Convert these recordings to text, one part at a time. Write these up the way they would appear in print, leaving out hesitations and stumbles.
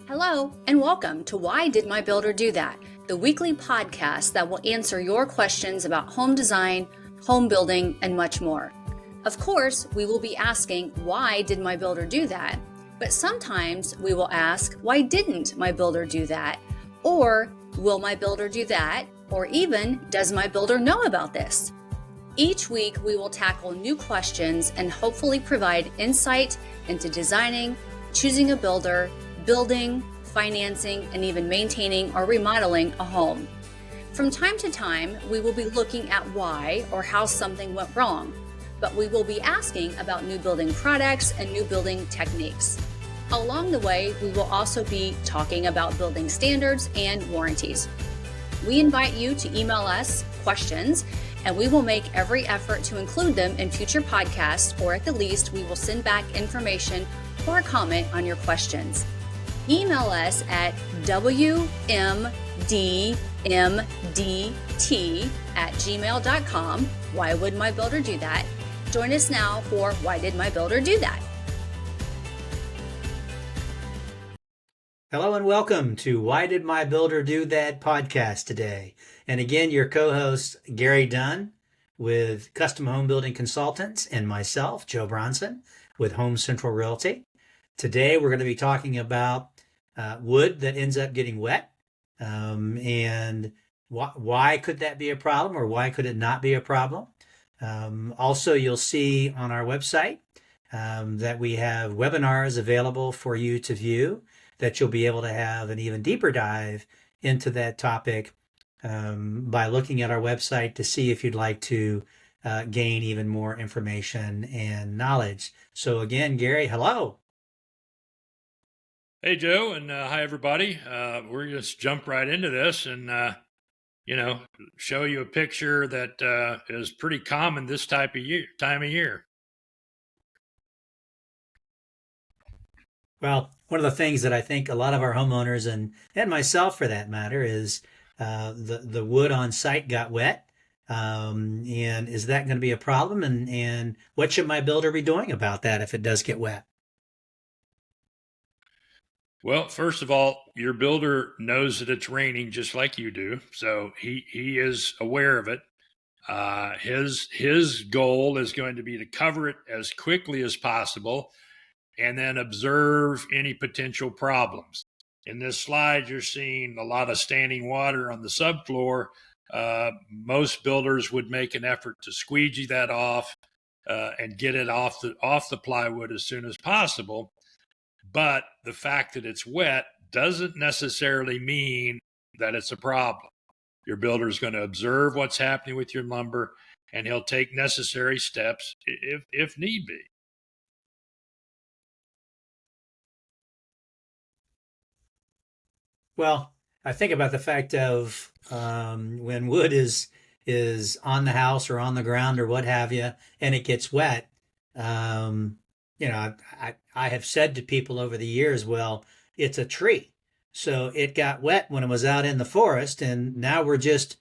Hello, and welcome to Why Did My Builder Do That? The weekly podcast that will answer your questions about home design, home building, and much more. Of course, we will be asking, why did my builder do that? But sometimes we will ask, why didn't my builder do that? Or, will my builder do that? Or even, does my builder know about this? Each week, we will tackle new questions and hopefully provide insight into designing, choosing a builder, building, financing, and even maintaining or remodeling a home. From time to time, we will be looking at why or how something went wrong, but we will be asking about new building products and new building techniques. Along the way, we will also be talking about building standards and warranties. We invite you to email us questions, and we will make every effort to include them in future podcasts, or at the least, we will send back information or a comment on your questions. Email us at WDMBDT@gmail.com. Why would my builder do that? Join us now for Why Did My Builder Do That? Hello and welcome to Why Did My Builder Do That podcast today. And again, your co-host, Gary Dunn with Custom Home Building Consultants, and myself, Joe Bronson with Home Central Realty. Today, we're going to be talking about wood that ends up getting wet, and why could that be a problem, or why could it not be a problem? Also, you'll see on our website that we have webinars available for you to view, that you'll be able to have an even deeper dive into that topic by looking at our website to see if you'd like to gain even more information and knowledge. So again, Gary, hello. Hey, Joe, and hi, everybody. We're just jump right into this and, show you a picture that is pretty common this time of year. Well, one of the things that I think a lot of our homeowners and myself for that matter is the wood on site got wet. And is that going to be a problem? And what should my builder be doing about that if it does get wet? Well, first of all, your builder knows that it's raining just like you do, so he is aware of it. His goal is going to be to cover it as quickly as possible and then observe any potential problems. In this slide, you're seeing a lot of standing water on the subfloor. Most builders would make an effort to squeegee that off and get it off the plywood as soon as possible. But the fact that it's wet doesn't necessarily mean that it's a problem. Your builder is going to observe what's happening with your lumber, and he'll take necessary steps if need be. Well, I think about the fact of when wood is on the house or on the ground or what have you, and it gets wet. I have said to people over the years, well, it's a tree. So it got wet when it was out in the forest, and now we're just,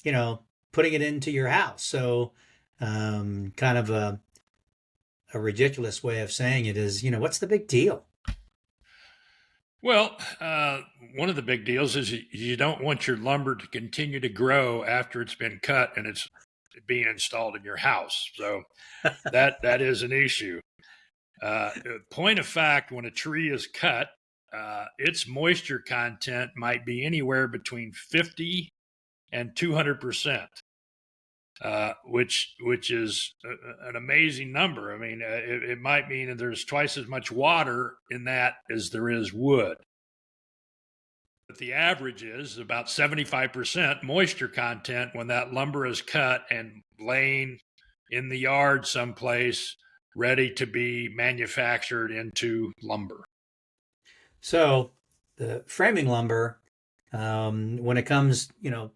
putting it into your house. So kind of a ridiculous way of saying it is, what's the big deal? Well, one of the big deals is you don't want your lumber to continue to grow after it's been cut and it's being installed in your house. So that is an issue. Point of fact, when a tree is cut, its moisture content might be anywhere between 50 and 200%, which is an amazing number. I mean, it might mean that there's twice as much water in that as there is wood. But the average is about 75% moisture content when that lumber is cut and laying in the yard someplace, ready to be manufactured into lumber. So the framing lumber, when it comes,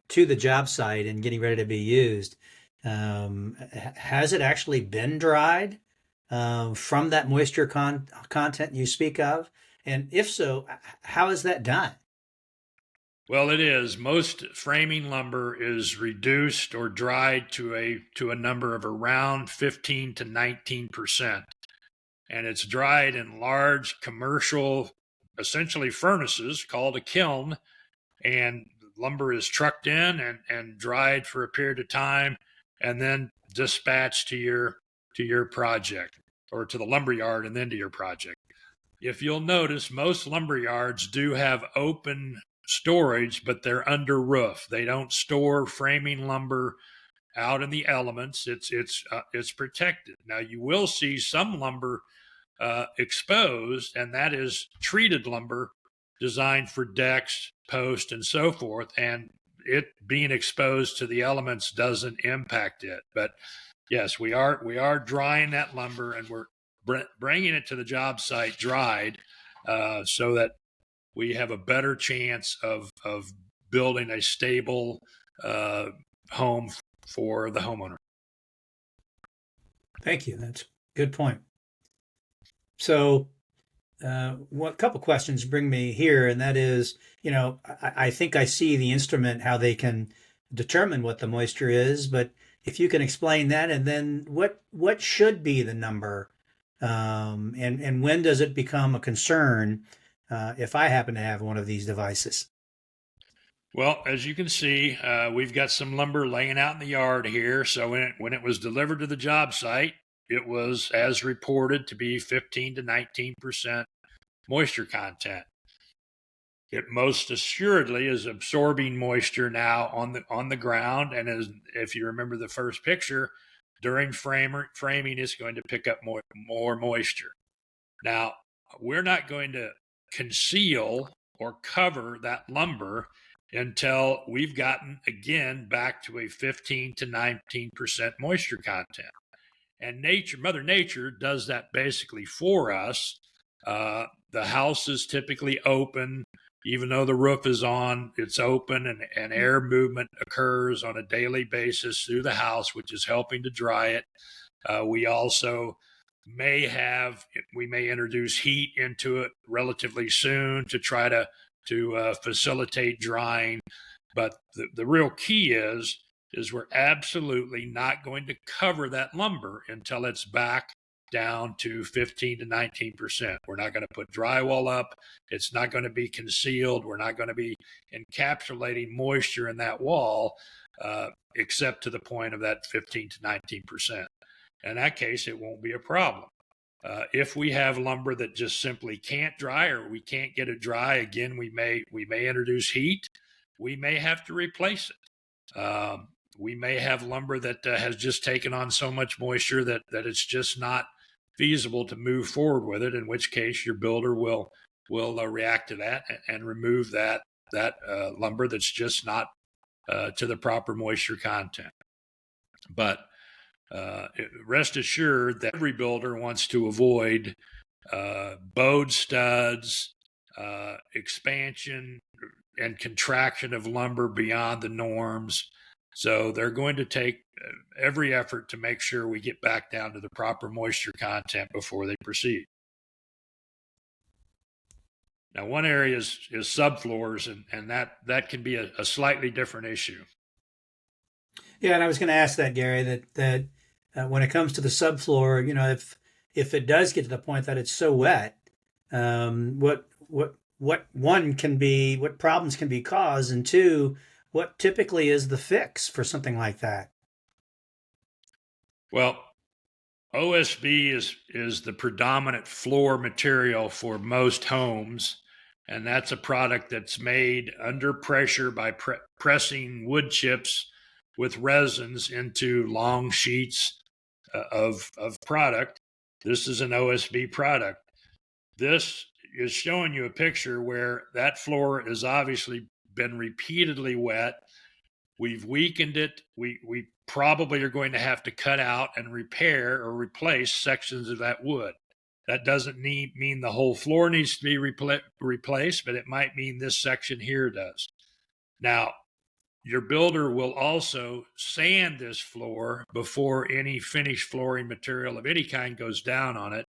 to the job site and getting ready to be used, has it actually been dried from that moisture content you speak of? And if so, how is that done? Well, it is. Most framing lumber is reduced or dried to a number of around 15 to 19%. And it's dried in large commercial essentially furnaces called a kiln, and lumber is trucked in and dried for a period of time and then dispatched to your project, or to the lumber yard and then to your project. If you'll notice, most lumber yards do have open storage, but they're under roof. They don't store framing lumber out in the elements. It's protected. Now you will see some lumber exposed, and that is treated lumber designed for decks, posts, and so forth. And it being exposed to the elements doesn't impact it. But yes, we are drying that lumber, and we're bringing it to the job site dried, so that we have a better chance of building a stable home for the homeowner. Thank you. That's a good point. So, a couple questions bring me here, and that is, I think I see the instrument, how they can determine what the moisture is, but if you can explain that, and then what should be the number, and when does it become a concern if I happen to have one of these devices? Well, as you can see, we've got some lumber laying out in the yard here. So when it was delivered to the job site, it was, as reported, to be 15 to 19% moisture content. It most assuredly is absorbing moisture now on the ground, and if you remember the first picture, during framing, it's going to pick up more moisture. Now, we're not going to conceal or cover that lumber until we've gotten, again, back to a 15 to 19% moisture content. And Mother Nature does that basically for us. The house is typically open. Even though the roof is on, it's open, and air movement occurs on a daily basis through the house, which is helping to dry it. We also may introduce heat into it relatively soon to try to facilitate drying. But the real key is we're absolutely not going to cover that lumber until it's back down to 15 to 19%. We're not going to put drywall up. It's not going to be concealed. We're not going to be encapsulating moisture in that wall, except to the point of that 15 to 19%. In that case, it won't be a problem. If we have lumber that just simply can't dry, or we can't get it dry, again, we may introduce heat. We may have to replace it. We may have lumber that has just taken on so much moisture that it's just not feasible to move forward with it, in which case your builder will react to that and remove that lumber that's just not to the proper moisture content. But rest assured that every builder wants to avoid bowed studs, expansion and contraction of lumber beyond the norms. So they're going to take every effort to make sure we get back down to the proper moisture content before they proceed. Now, one area is subfloors, and that can be a slightly different issue. Yeah, and I was going to ask that, Gary, that when it comes to the subfloor, if it does get to the point that it's so wet, what problems can be caused, and two, what typically is the fix for something like that? Well, OSB is the predominant floor material for most homes, and that's a product that's made under pressure by pressing wood chips with resins into long sheets of product. This is an OSB product. This is showing you a picture where that floor has obviously been repeatedly wet. We've weakened it. We probably are going to have to cut out and repair or replace sections of that wood. That doesn't mean the whole floor needs to be replaced, but it might mean this section here does. Now, your builder will also sand this floor before any finished flooring material of any kind goes down on it.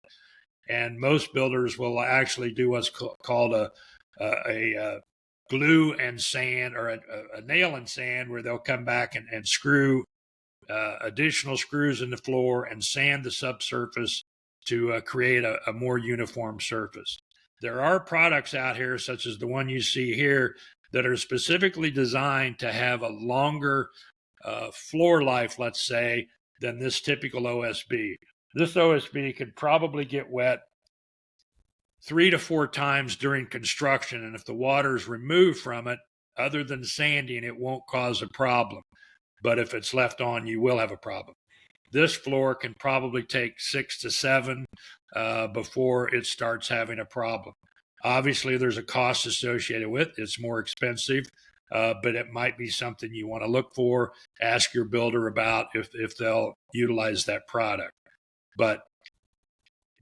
And most builders will actually do what's called a glue and sand, or a nail and sand, where they'll come back and screw additional screws in the floor and sand the subsurface to create a more uniform surface. There are products out here, such as the one you see here, that are specifically designed to have a longer floor life, let's say, than this typical OSB. This OSB could probably get wet 3 to 4 times during construction, and if the water is removed from it, other than sanding, it won't cause a problem. But if it's left on, you will have a problem. This floor can probably take 6 to 7 before it starts having a problem. Obviously, there's a cost associated with it. It's more expensive, but it might be something you want to look for. Ask your builder about if they'll utilize that product. But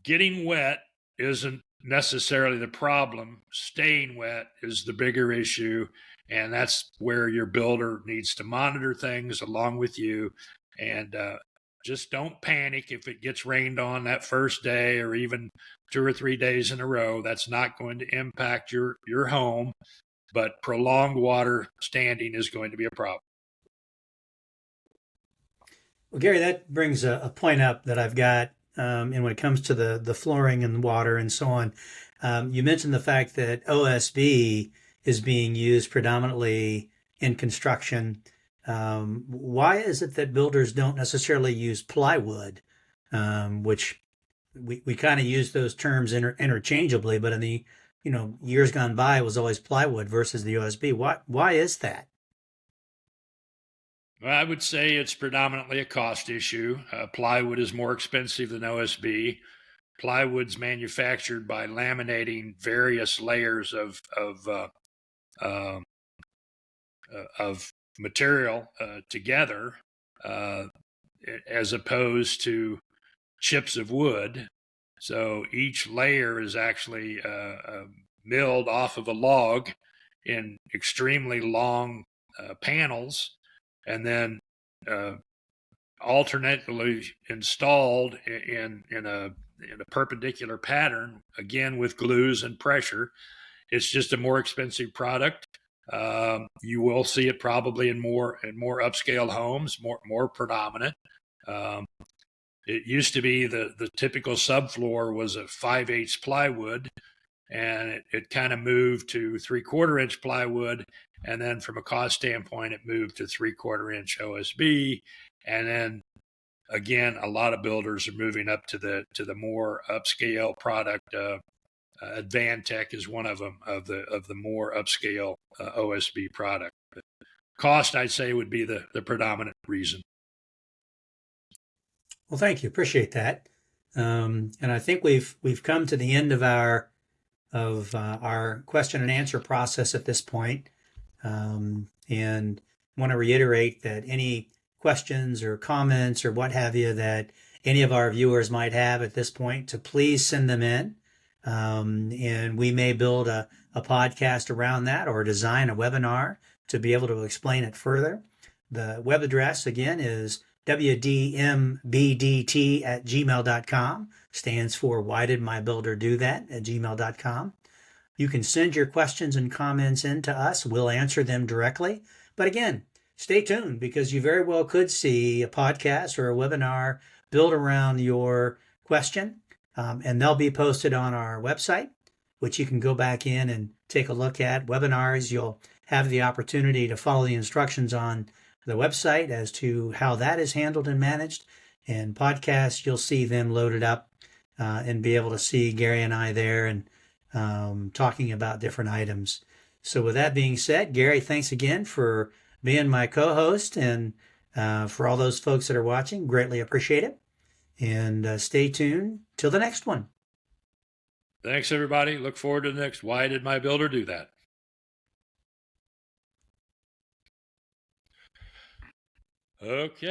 getting wet isn't necessarily the problem. Staying wet is the bigger issue, and that's where your builder needs to monitor things along with you. And just don't panic if it gets rained on that first day or even 2 or 3 days in a row. That's not going to impact your home, but prolonged water standing is going to be a problem. Well, Gary, that brings a point up that I've got, and when it comes to the flooring and the water and so on. You mentioned the fact that OSB is being used predominantly in construction. Why is it that builders don't necessarily use plywood, which we kind of use those terms interchangeably, but in the years gone by, it was always plywood versus the OSB. Why is that? Well, I would say it's predominantly a cost issue. Plywood is more expensive than OSB. Plywood's manufactured by laminating various layers of material together, as opposed to chips of wood. So each layer is actually milled off of a log in extremely long panels, and then alternately installed in a perpendicular pattern, again with glues and pressure. It's just a more expensive product. You will see it probably in more upscale homes, more predominant. It used to be the typical subfloor was a 5/8 plywood, and it kind of moved to 3/4 inch plywood, and then from a cost standpoint, it moved to 3/4 inch OSB, and then again, a lot of builders are moving up to the more upscale product. Advantech is one of them, of the more upscale OSB product. But cost, I'd say, would be the predominant reason. Well, thank you. Appreciate that. And I think we've come to the end of our question and answer process at this point. And want to reiterate that any questions or comments or what have you that any of our viewers might have at this point, to please send them in. And we may build a podcast around that or design a webinar to be able to explain it further. The web address, again, is WDMBDT@gmail.com. Stands for Why Did My Builder Do That @gmail.com. You can send your questions and comments in to us. We'll answer them directly. But again, stay tuned, because you very well could see a podcast or a webinar built around your question. And they'll be posted on our website, which you can go back in and take a look at. Webinars, you'll have the opportunity to follow the instructions on the website as to how that is handled and managed. And podcasts, you'll see them loaded up and be able to see Gary and I there and talking about different items. So with that being said, Gary, thanks again for being my co-host, and for all those folks that are watching, greatly appreciate it. And stay tuned till the next one. Thanks, everybody. Look forward to the next Why Did My Builder Do That? Okay.